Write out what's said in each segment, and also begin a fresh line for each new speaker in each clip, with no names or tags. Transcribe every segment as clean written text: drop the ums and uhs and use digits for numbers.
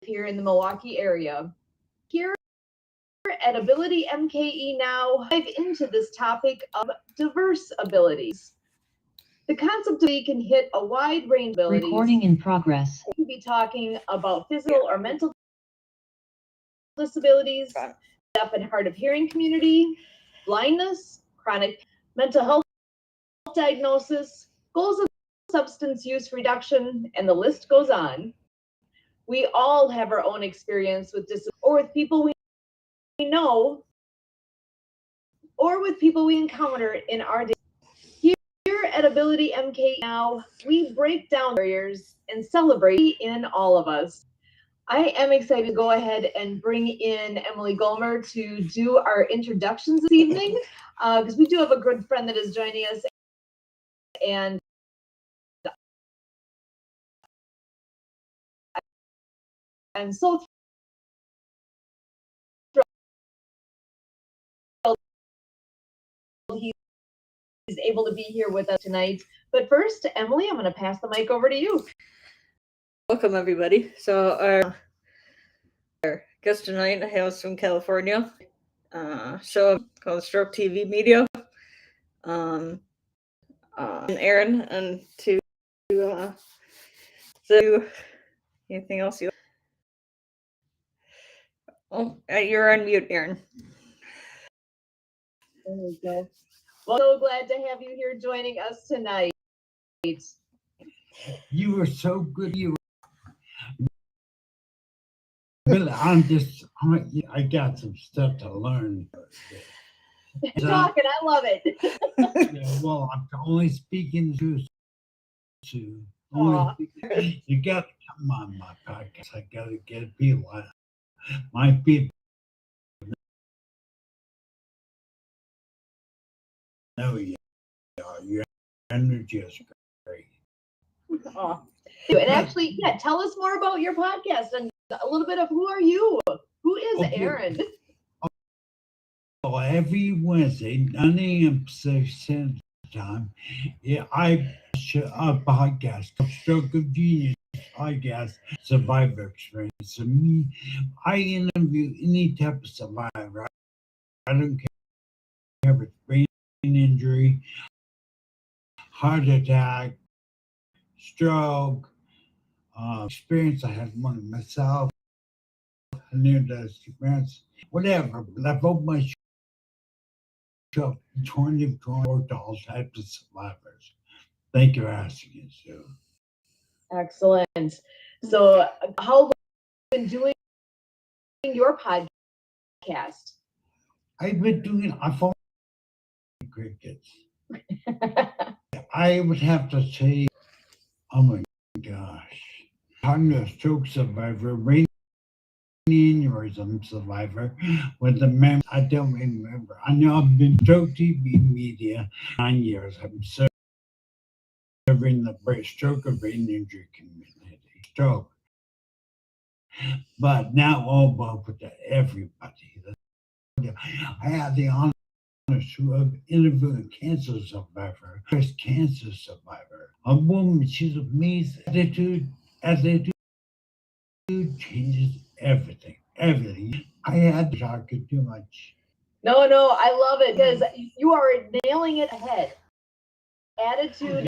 here in the Milwaukee area. Here at AbilityMKE Now, dive into this topic of diverse abilities. The concept of we can hit a wide range of abilities.
Recording in progress.
We could be talking about physical or mental disabilities, deaf and hard of hearing community, blindness, chronic mental health diagnosis, goals of substance use reduction, and the list goes on. We all have our own experience with disability, or with people we know, or with people we encounter in our day. Here at AbilityMKE Now, we break down barriers and celebrate in all of us. I am excited to go ahead and bring in Emily Gulmer to do our introductions this evening, because we do have a good friend that is joining us, and I'm so thrilled he's able to be here with us tonight. But first, Emily, I'm going to pass the mic over to you.
Welcome, everybody. So our guest tonight hails from California. Show called Stroke TV Media. And Aaron, and to anything else you? Oh, you're on mute, Aaron.
There we go. Well, so glad to have you here joining us tonight.
You were so good. But I got some stuff to learn.
Talking, I love it.
Yeah, well, I'm only speaking to you got to come on my podcast. I got to get people. My people know you. Your energy is great.
Oh. And actually, yeah, tell us more about your podcast and a little bit of who are you? Who is Aaron?
Well, every Wednesday, 9 a.m. Pacific Standard Time, I show a podcast, Stroke of Genius podcast, Survivor Experience. So I interview any type of survivor. I don't care if it's brain injury, heart attack, stroke, experience. I had one myself, near-death experience, whatever. But I've opened my show 24 types of survivors. Thank you for asking us, Sue.
Excellent. So, how long have you been doing your podcast?
I've been doing crickets. I would have to say, oh my gosh, I'm a stroke survivor, brain aneurysm survivor with the memory. I don't remember. I know I've been stroke TV media 9 years. I'm serving the stroke or brain injury community. Stroke. But now all over to everybody. I had the honor to interview a cancer survivor, breast cancer survivor. A woman, she's amazing. Attitude changes everything. Everything. I had to talk too much.
No, I love it because you are nailing it ahead. Attitude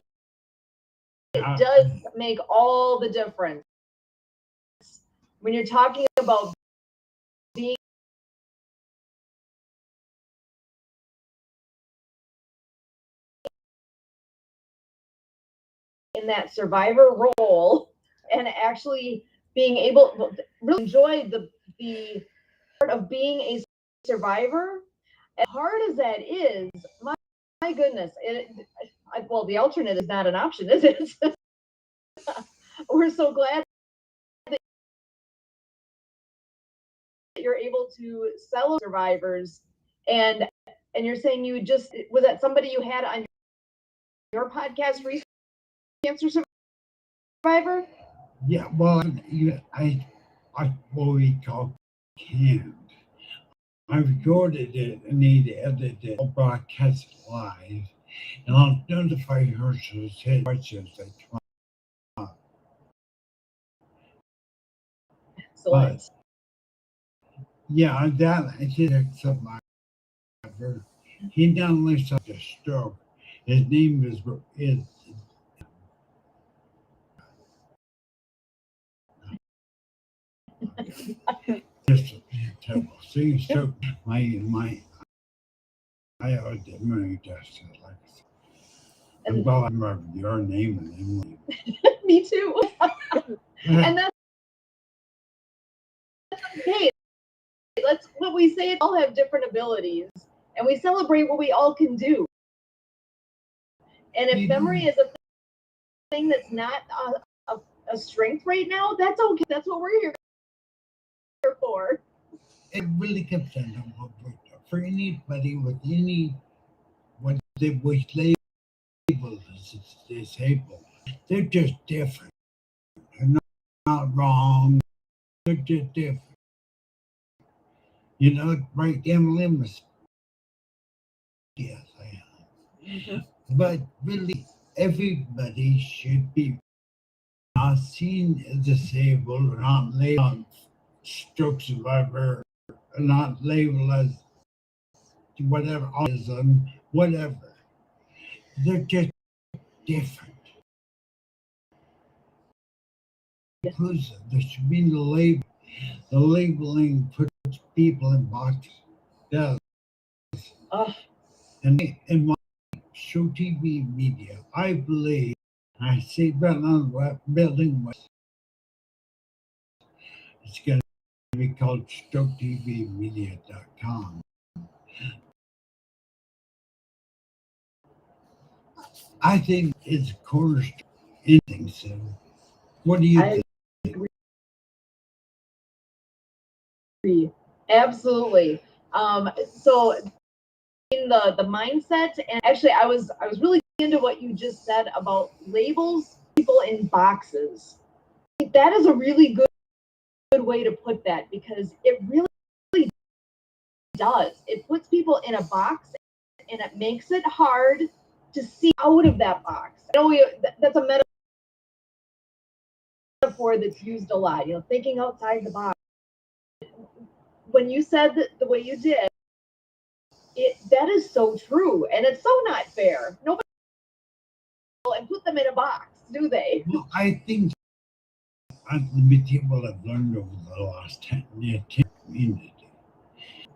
does make all the difference. When you're talking about being in that survivor role and actually being able to really enjoy the part of being a survivor, as hard as that is, my goodness, well, the alternate is not an option, is it? We're so glad that you're able to celebrate survivors, and you're saying you just, was that somebody you had on your podcast recently, cancer survivor?
Yeah, well, I what we call canned. I recorded it and need to edit it. I'll broadcast it live, and I'll notify her to say questions that come up.
Excellent.
Yeah, that I did accept my brother. He not only suffered a stroke, his name is just terrible. See, so my I always did my test like I'm glad I remember your name and Emily.
Me too. And that's okay. That's what we say. All have different abilities, and we celebrate what we all can do. And if memory is a thing that's not a strength right now, that's okay. That's what we're here for.
It really comes down to for anybody with any what they was labeled as disabled, they're just different. They're not wrong. They're just different. You know, right? Emily was. Yes, I am.
Mm-hmm.
But really, everybody should be not seen as disabled or not labeled stroke survivor, or not labeled as whatever autism, whatever. They're just different. Inclusive. There should be no label. The labeling puts people in boxes. Does. And in my show TV media, I believe I see building West. It's going to be called StrokeTVmedia.com. I think it's a cornerstone. Anything so. What do you think?
Agree. Absolutely. So in the mindset, and actually I was really into what you just said about labels, people in boxes. That is a really good way to put that, because it really does. It puts people in a box, and it makes it hard to see out of that box. I know that's a metaphor that's used a lot, thinking outside the box. When you said that the way you did, that is so true, and it's so not fair. Nobody will and put them in a box, do they?
Well, I think what I've learned over the last 10 years community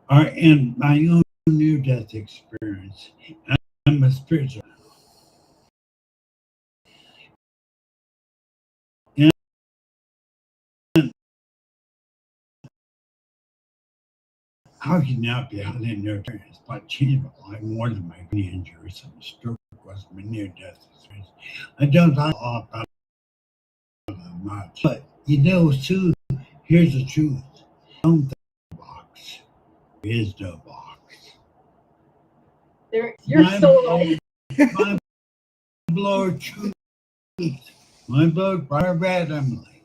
are in my own near-death experience. I'm a spiritual. And how can that be? How they near experience, but changed my life more than my knee injuries and stroke was my near-death experience. I don't talk a lot about it much, but Sue, here's the truth. Don't think the box. There is no box.
You're so right.
My blower truth. My blower red, Emily.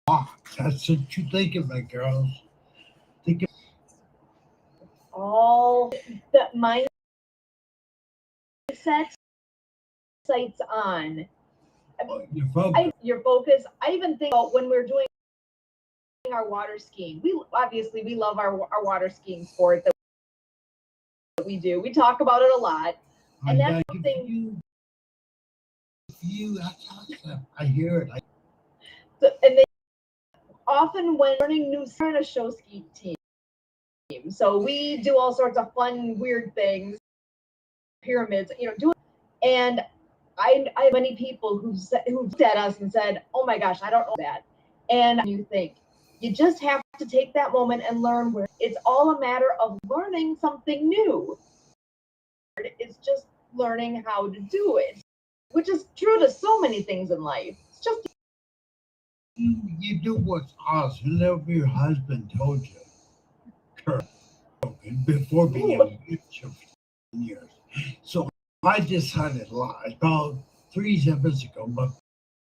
Box. That's what you think of it, girls. Think of
All that mindset sights on
your focus.
your focus. I even think about when we're doing our water skiing. We love our water skiing sport that we do. We talk about it a lot, and that's something.
That's awesome. I hear it.
And they often, when learning new, we're in a show ski team, so we do all sorts of fun, weird things, pyramids, and I have many people who looked at us and said, "Oh my gosh, I don't know that." And you think you just have to take that moment and learn where it's all a matter of learning something new. It's just learning how to do it, which is true to so many things in life. It's just
you do what's awesome. Whatever your husband told you, correct, before being able to get children years. So I decided about 3 years ago, but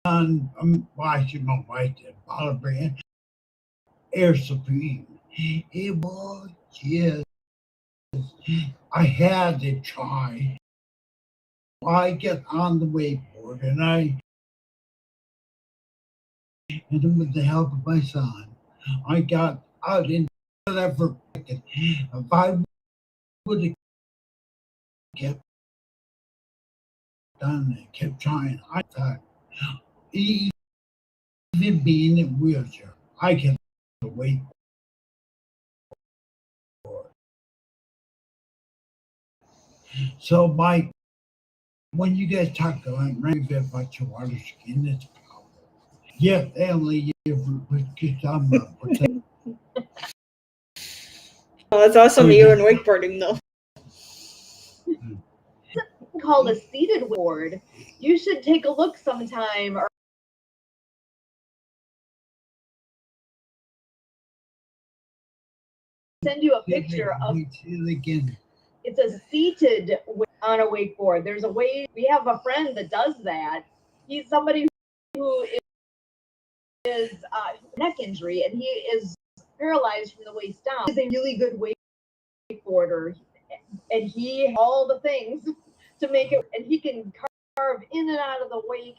I should know why I did. Brand Air Supreme. It was just, I had to try. I get on the wakeboard and then with the help of my son, I got out into that for a second. If I would have kept done it, kept trying, I thought, even being in a wheelchair, I can wait for it. So when you guys talk about maybe about your water skin, it's powerful. Yeah, family, because I'm not protected.
Oh, it's awesome you and wakeboarding though.
Called a seated ward. You should take a look sometime or send you a picture of
Again.
it's a seated on a wakeboard. There's a way. We have a friend that does that. He's somebody who is neck injury and he is paralyzed from the waist down. He's a really good wakeboarder and he all the things to make it, and he can carve in and out of the wake.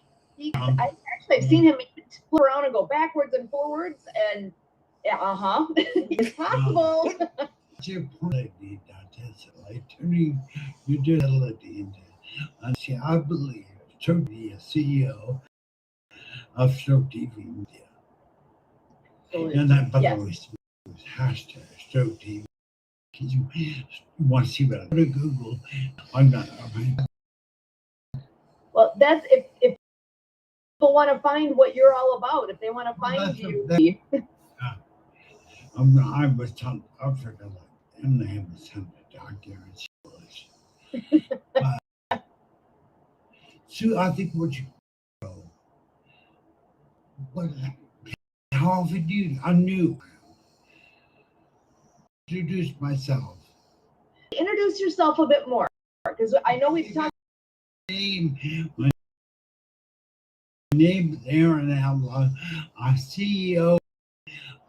I've seen him flip around and go backwards and forwards, and it's possible.
Your point like turning your disability into, I believe, to be a CEO of Stroke TV Media. And that, by the way, is hashtag Stroke TV. You want to see what I go to Google? I'm not.
Well, that's if people want to find what you're all about, if they want to find you.
I was telling Africa, like, and they have some doctor and so I think what you know, how often do you? I knew. Introduce myself.
Introduce yourself a bit more, because I know we've talked.
My name is Aaron Alva. I'm CEO.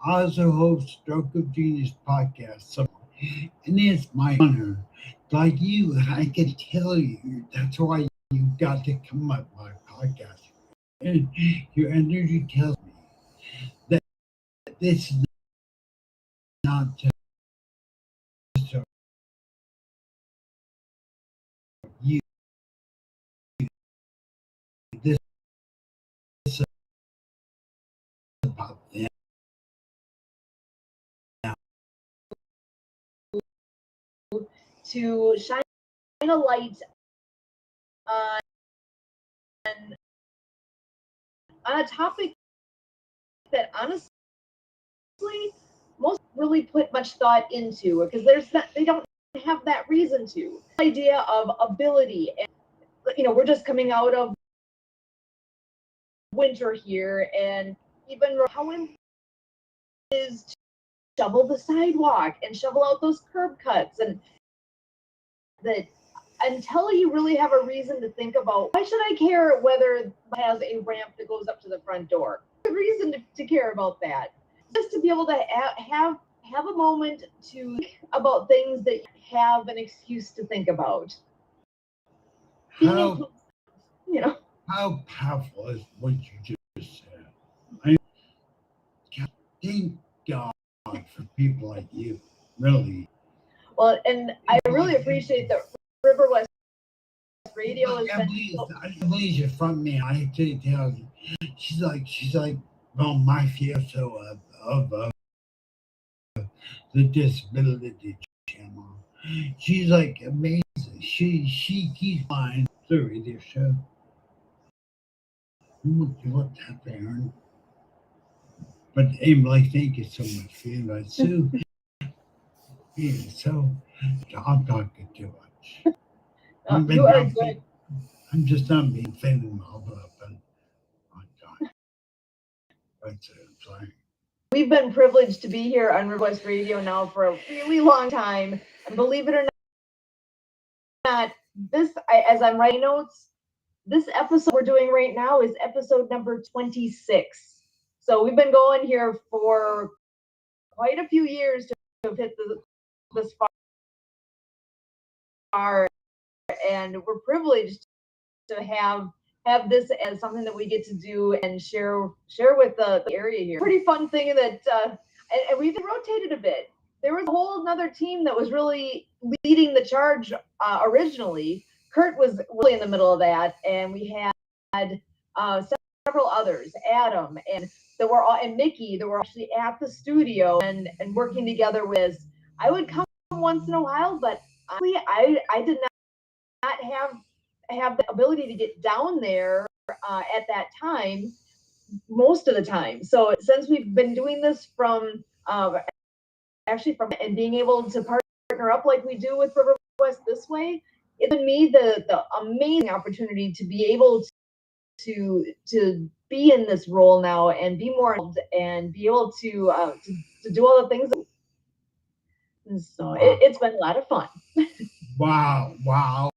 I also host Stroke of Genius podcast. And it's my honor, like you, I can tell you, that's why you got to come up my podcast. And your energy tells me that this is not just you. This is about them.
To shine a light on a topic that honestly most really put much thought into, because they don't have that reason to. The idea of ability, and we're just coming out of winter here, and even how it is to shovel the sidewalk and shovel out those curb cuts, and that until you really have a reason to think about why should I care whether it has a ramp that goes up to the front door. There's a reason to care about that. Just to be able to have a moment to think about things that you have an excuse to think about.
How powerful is what you just said? I thank God for people like you, really.
Well, and I really appreciate that Riverwest Radio is.
I believe you're from me. I have to tell you, she's like, well, my fiasco of the disability channel. She's like amazing. She keeps flying the radio show. What's happening? But Emily, thank you so much for your invite. Sue. Yeah, so I'm talking too much.
You are good.
I'm just not being feeling all up and on time. That's it. I'm sorry.
We've been privileged to be here on Riverwest Radio now for a really long time, and believe it or not, as I'm writing notes, this episode we're doing right now is episode number 26. So we've been going here for quite a few years to have hit this far, and we're privileged to have this as something that we get to do and share with the area here. Pretty fun thing that and we've rotated a bit. There was a whole another team that was really leading the charge originally. Kurt was really in the middle of that, and we had several others, Adam, and that were all, and Mickey, that were actually at the studio and working together with. I would come once in a while, but honestly, I did not have the ability to get down there at that time most of the time. So since we've been doing this from and being able to partner up like we do with Riverwest this way, it's given me the amazing opportunity to be able to be in this role now and be more involved and be able to do all the things. And so it's been a lot of fun.
Wow.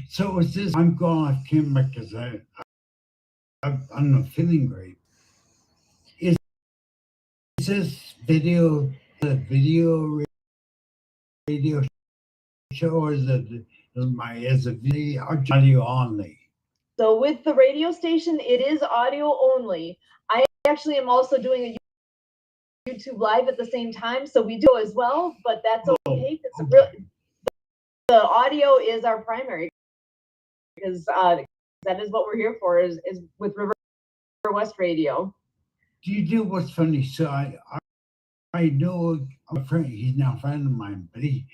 So is this? I'm going off camera because I'm not feeling great. Is this video the video radio show, or is it video audio only?
So with the radio station, it is audio only. I actually am also doing a YouTube live at the same time, so we do as well, but that's okay. The audio is our primary, because that is what we're here for, is with Riverwest Radio.
Do you do what's funny? So I know a friend, he's now a friend of mine, but he's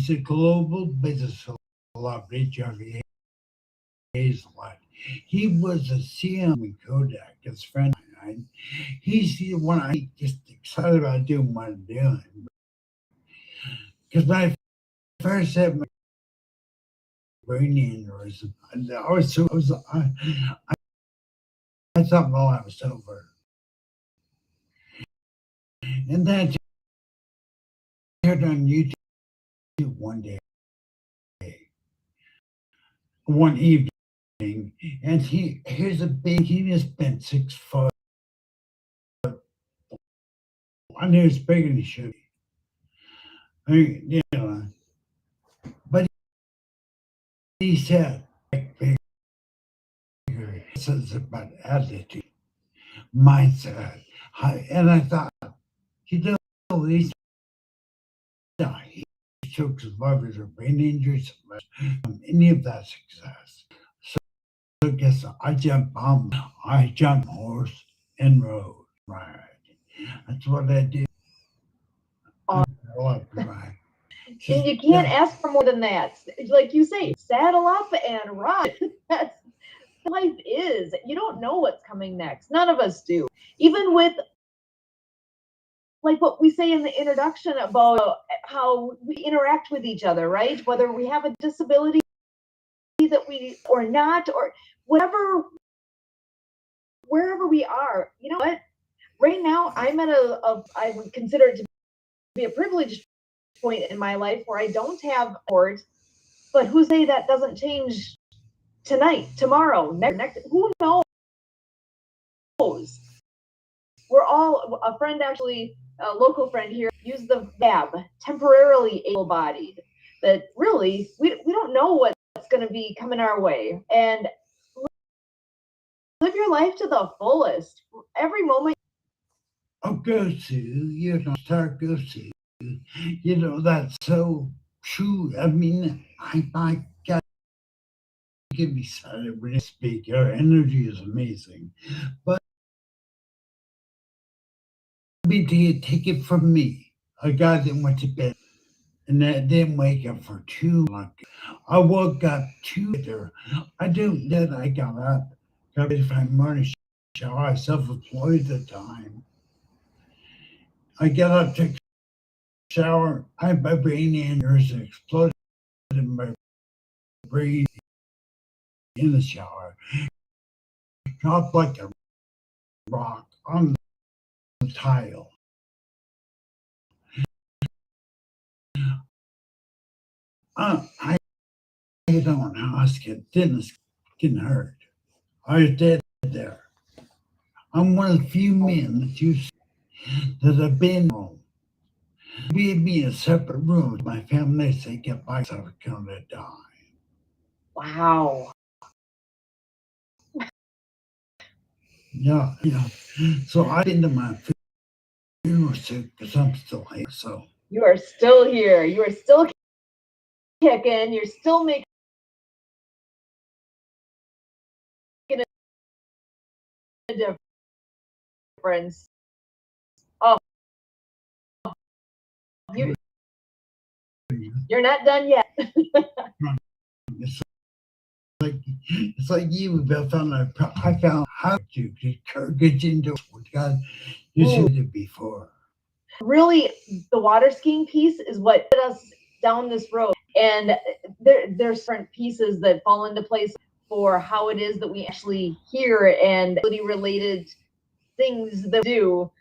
a global business celebrity, Jeffrey Hazelwood. He was a CM in Kodak, his friend of mine. He's the one I just excited about doing what I'm doing. Because when I first had my brain aneurysm, I thought, well, I was over. And then I heard on YouTube one evening, and here's a big, he just been 6 foot. I knew it's bigger than he should be. I mean, but he said, bigger. It says about attitude, mindset. And I thought, he's took survivors of brain injuries, any of that success. So guess I jump horse and rode. Right. That's what I do. I love right.
And you can't ask for more than that. Like you say, saddle up and ride. That's life is. You don't know what's coming next. None of us do. Even with, like what we say in the introduction about how we interact with each other, right? Whether we have a disability that we or not, or whatever, wherever we are, you know what? Right now, I'm at I would consider it to be a privileged point in my life where I don't have support, but who say that doesn't change tonight, tomorrow, next, who knows? We're all, a friend actually, a local friend here, used the VAB, temporarily able-bodied, that really, we don't know what's going to be coming our way. And live your life to the fullest. Every moment.
Oh, go to, start go to. That's so true. I mean, I got to get excited when you speak. Your energy is amazing. But take it from me, a guy that went to bed and that didn't wake up for too long. I woke up later. I got up, got ready for my morning shower. I was self-employed at the time. I got up, took a shower. I had my brain aneurysm exploded in my brain in the shower. Dropped like a rock on the tile. I don't know how it didn't hurt. I was dead there. I'm one of the few men that have been home. We'd be in separate rooms. My family say goodbye, so I was going to die.
Wow.
Yeah, yeah. So I into my funeral suit because I'm still here. So
You are still here. You are still kicking. You're still making a difference. Oh, you're not done yet.
it's it's like you, Beth. I found how to get into what God used it before.
Really, the water skiing piece is what led us down this road. And there's different pieces that fall into place for how it is that we actually hear and ability-related things that we do.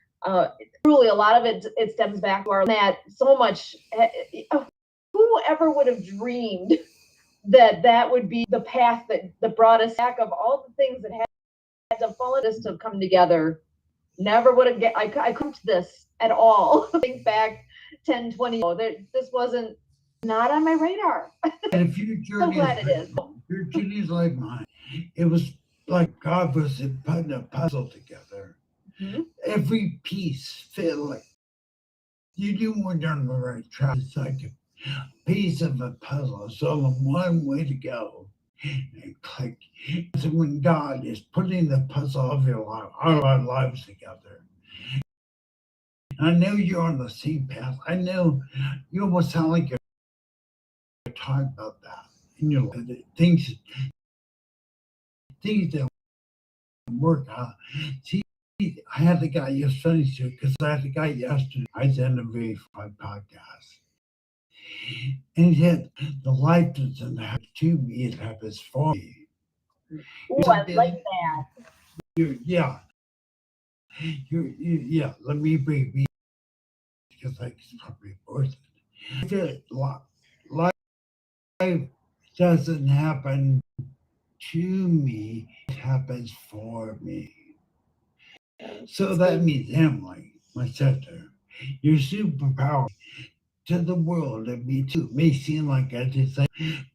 Truly, a lot of it stems back to our that so much. Whoever would have dreamed that would be the path that brought us back of all the things that had to fall into this to come together. Never would have I couldn't this at all. Think back 10, 20 years ago. This wasn't not on my radar.
And if your journey,
So glad it is.
Your journey is like mine. It was like God was putting a puzzle together.
Mm-hmm.
Every piece fit like you knew we're on the right track. It's like a piece of a puzzle. It's only one way to go. And click. So when God is putting the puzzle of your life, our lives together. I know you're on the same path. I know you almost sound like you're talking about that. And you're like, things that work out. See, I had the guy yesterday too, because I had the guy yesterday. I interviewed for my podcast. And he said, the life doesn't have to be, it happens for me.
Ooh, I like that.
Yeah. Yeah, let me bring me because I it's probably worth it. Life doesn't happen to me, it happens for me. So that means Emily, my sister, your superpower to the world and me too may seem like I just say,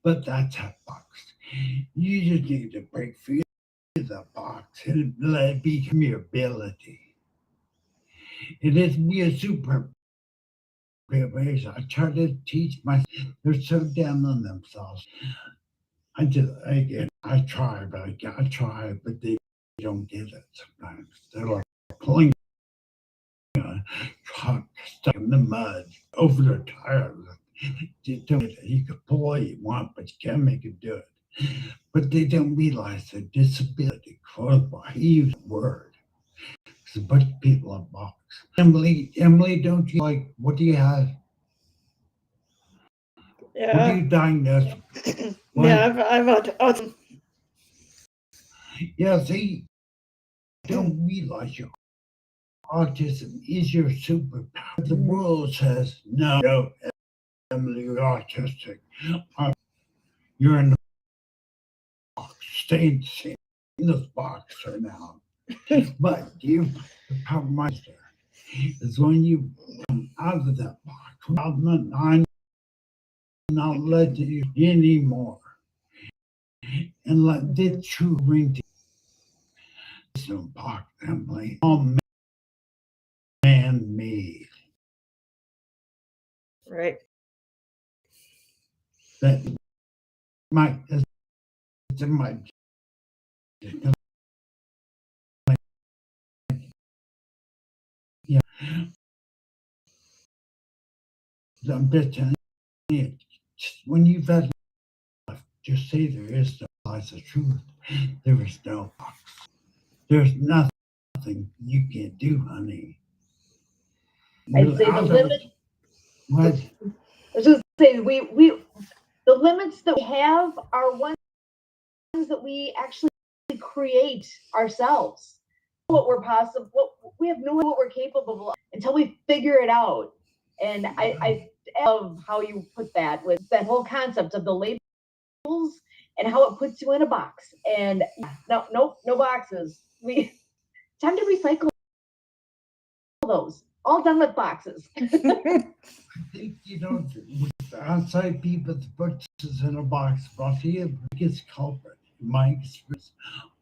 but that's a box. You just need to break free of the box and let it become your ability. It is be a super ways. I try to teach my they're so down on themselves. I try, but they don't get it sometimes. They're like pulling a truck stuck in the mud over their tires. You can pull all you want, but you can't make it do it. But they don't realize their disability caused by use word. Because a bunch of people in box. Emily, don't you like what do you have?
Yeah.
What do you diagnose?
Yeah, I've autism.
Yeah, see, don't realize your autism is your superpower. The world says, no, Emily, you're autistic. You're in the box. Stay in this box for now. But you, the power master, is when you come out of that box. I'm not letting you anymore. And let the true ring to this box, Emily. All man-made.
Right.
That might, it's in my yeah. I'm just telling you, when you've had life, just say there is no lies of truth. There is no box. There's nothing you can't do, honey.
I'd say the limit.
What?
I was just say we the limits that we have are ones that we actually create ourselves. What we're possible, what we have no idea what we're capable of until we figure it out. And I love how you put that with that whole concept of the labels and how it puts you in a box. And no boxes. We time to recycle those. All done with boxes.
I think, with the outside people, the boxes in a box, but he is the biggest culprit, in my experience,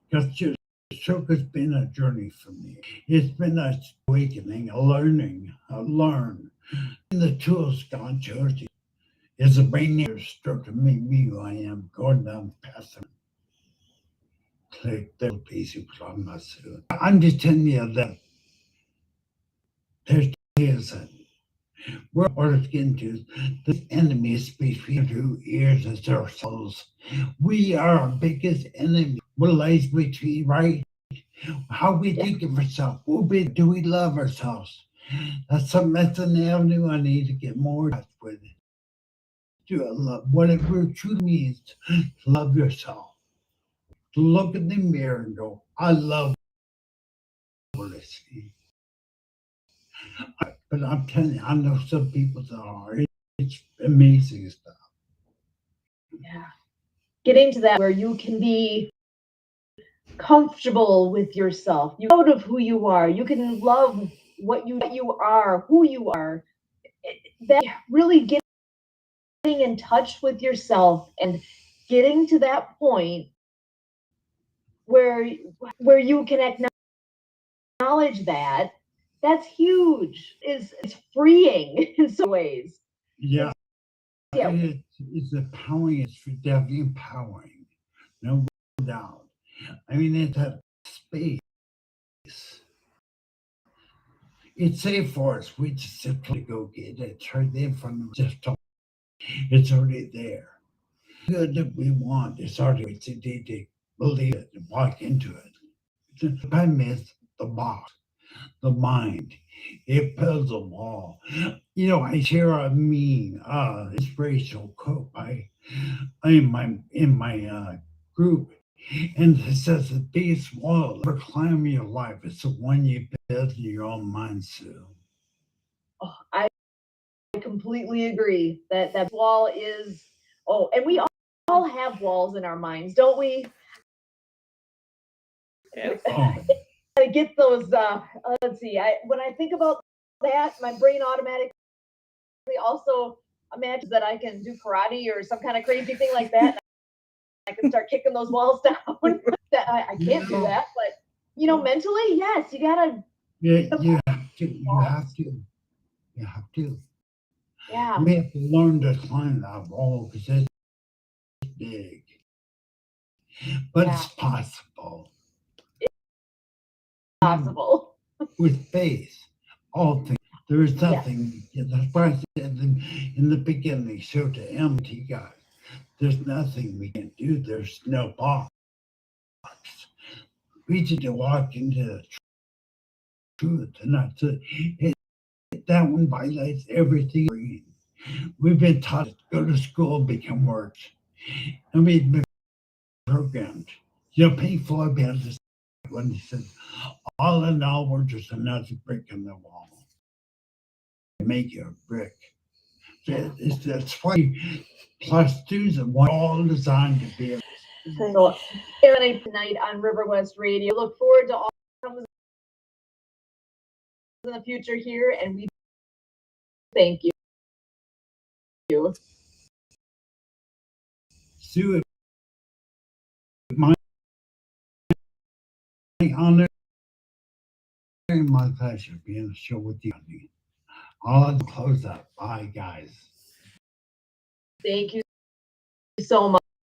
because you're stroke has been a journey for me. It's been a awakening, a learning, a learn. And the tools God chose you. It's a brain near stroke to make me who I am, going down the path of click the basic on my suit. I'm just telling you that there's a we're ordered to get into the enemy between our two ears and our souls. We are our biggest enemy. What lies between right? How we think of ourselves. Do we love ourselves? That's an avenue I need to get more with. To love what it truly means to love yourself. To look in the mirror and go, I love what I see. But I'm telling you, I know some people that are. It's amazing stuff.
Yeah. Getting to that where you can be comfortable with yourself. You're proud of who you are. You can love what you are, who you are. That really getting in touch with yourself and getting to that point where you can acknowledge that's huge. It's freeing in some ways.
Yeah. It's empowering. It's definitely empowering. No doubt. I mean, it's a space. It's safe for us. We just simply go get it. It's right there in front of us. Just don't. It's already there. Good that we want. It's already to believe it and walk into it. The problem is the box, the mind. It builds a wall. You know, I share a meme, inspirational quote in my group, and it says the biggest wall ever climb in your life is the one you build in your own mind, Sue.
Oh, I completely agree that wall is. Oh, and we all have walls in our minds, don't we?
Yeah.
Oh,
I get those. Let's see. When I think about that, my brain automatically also imagines that I can do karate or some kind of crazy thing like that. I can start kicking those walls down. That I can't do that, but mentally, yes, you gotta.
yeah, you have to. You have to. You have to.
Yeah.
We have to learn to climb that wall because it's big, but it's possible.
It's possible.
With faith, all things. There is nothing. That's why I said in the beginning, so to MT guys, there's nothing we can do. There's no box. We need to walk into the truth, and that's it. That one violates everything. We've been taught to go to school, become words, and we've been programmed. Pink Floyd had this when he said, "All in all, we're just another brick in the wall. Make you a brick." That's why plus twos are all designed to be.
So, tonight on Riverwest Radio. Look forward to all comes in the future here, and we thank you.
Sue, my honor and my pleasure being on the show with you. I'll close up. Bye, guys.
Thank you so much.